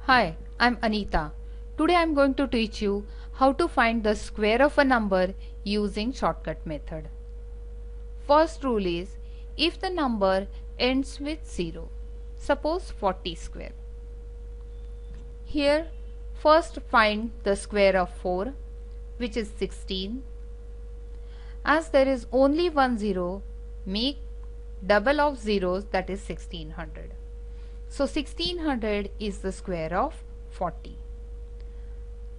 Hi, I'm Anita. Today I'm going to teach you how to find the square of a number using shortcut method. First rule is if the number ends with 0, suppose 40 square. Here first find the square of 4, which is 16. As there is only one 0, make double of zeros, that is 1600. So 1600 is the square of 40.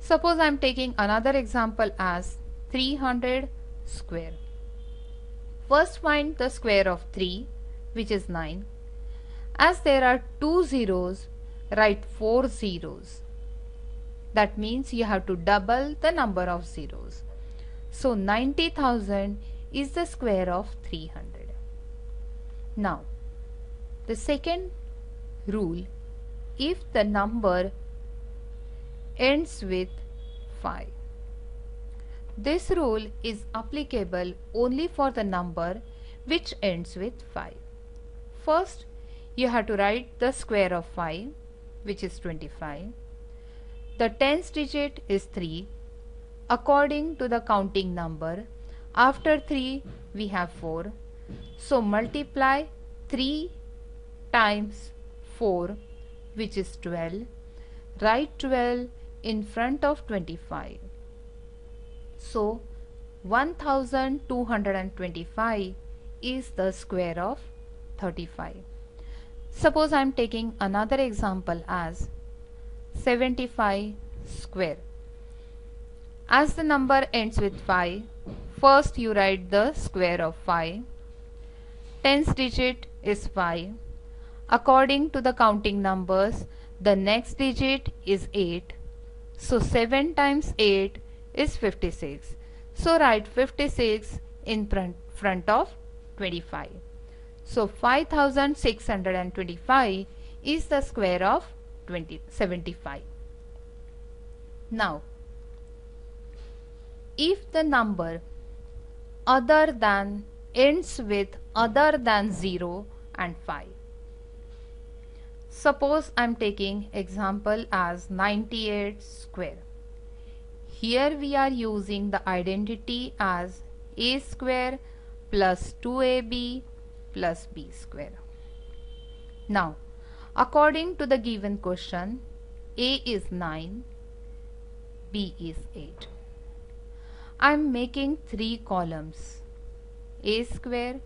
Suppose I am taking another example as 300 square. First find the square of 3, which is 9. As there are two zeros, write 4 zeros. That means you have to double the number of zeros. So 90,000 is the square of 300. Now, the second rule, if the number ends with 5. This rule is applicable only for the number which ends with 5. First, you have to write the square of 5, which is 25. The tens digit is 3. According to the counting number, after 3 we have 4. So multiply 3 times 4, which is 12. Write 12 in front of 25. So 1225 is the square of 35. Suppose I am taking another example as 75 square. As the number ends with 5, first you write the square of 5. Tens digit is 5. According to the counting numbers, the next digit is 8. So 7 times 8 is 56. So write 56 in front of 25. So 5625 is the square of 75. Now, if the number ends with other than 0 and 5. Suppose I am taking example as 98 square. Here we are using the identity as a square plus 2ab plus b square. Now, according to the given question, a is 9, b is 8. I am making 3 columns, a square,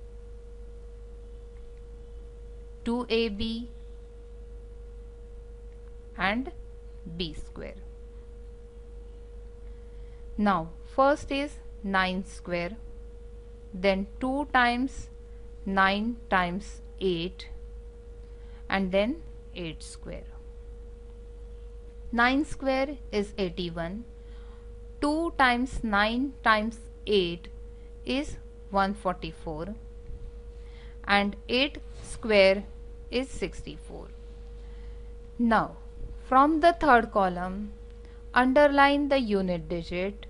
2ab and b square. Now first is 9 square, then 2 times 9 times 8 and then 8 square. 9 square is 81. 2 times 9 times 8 is 144 and 8 square is 64. Now from the third column, underline the unit digit,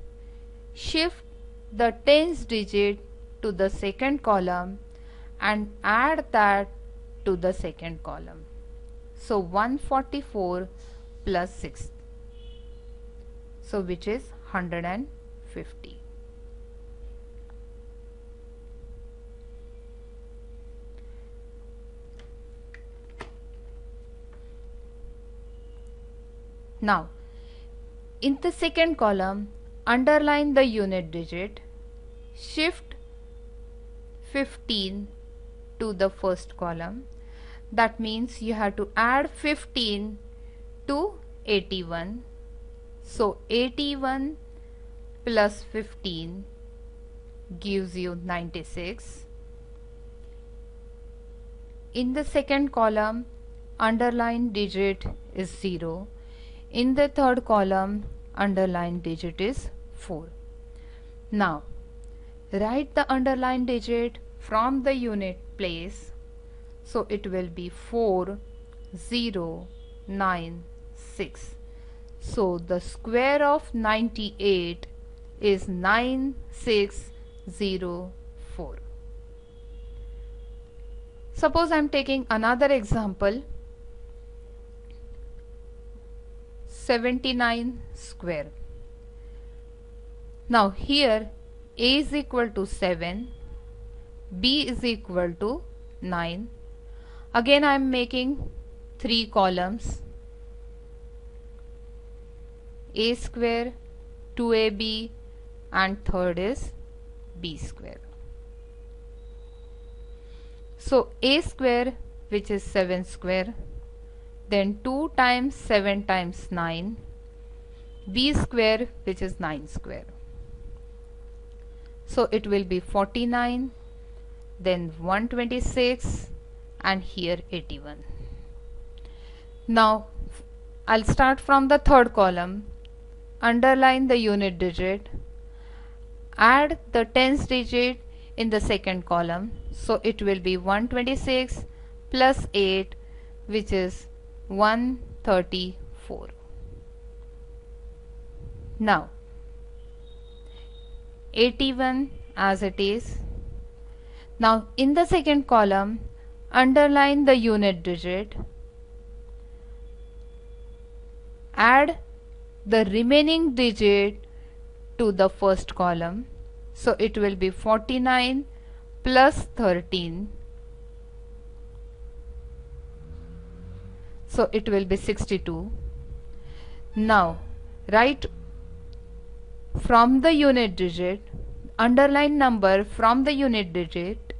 shift the tens digit to the second column and add that to the second column. So 144 plus 6, so which is 150. Now, in the second column, underline the unit digit, shift 15 to the first column. That means you have to add 15 to 81. So 81 plus 15 gives you 96. In the second column, underline digit is 0. In the third column, underlined digit is 4. Now, write the underlined digit from the unit place. So it will be 4096. So the square of 98 is 9604. Suppose I am taking another example 79 square. Now here A is equal to 7, B is equal to 9. Again I am making 3 columns, A square, 2AB, and third is B square. So A square, which is 7 square, then 2 times 7 times 9, B square, which is 9 square. So it will be 49, then 126, and here 81. Now I'll start from the third column, underline the unit digit, add the tens digit in the second column. So it will be 126 plus 8, which is 134. Now 81 as it is. Now in the second column, underline the unit digit, add the remaining digit to the first column. So it will be 49 plus 13. So it will be 62. Now write from the unit digit, underline number from the unit digit.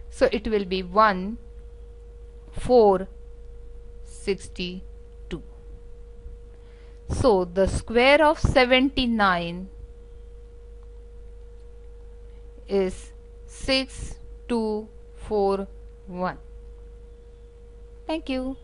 So it will be 1462. So the square of 79 is 6241. Thank you.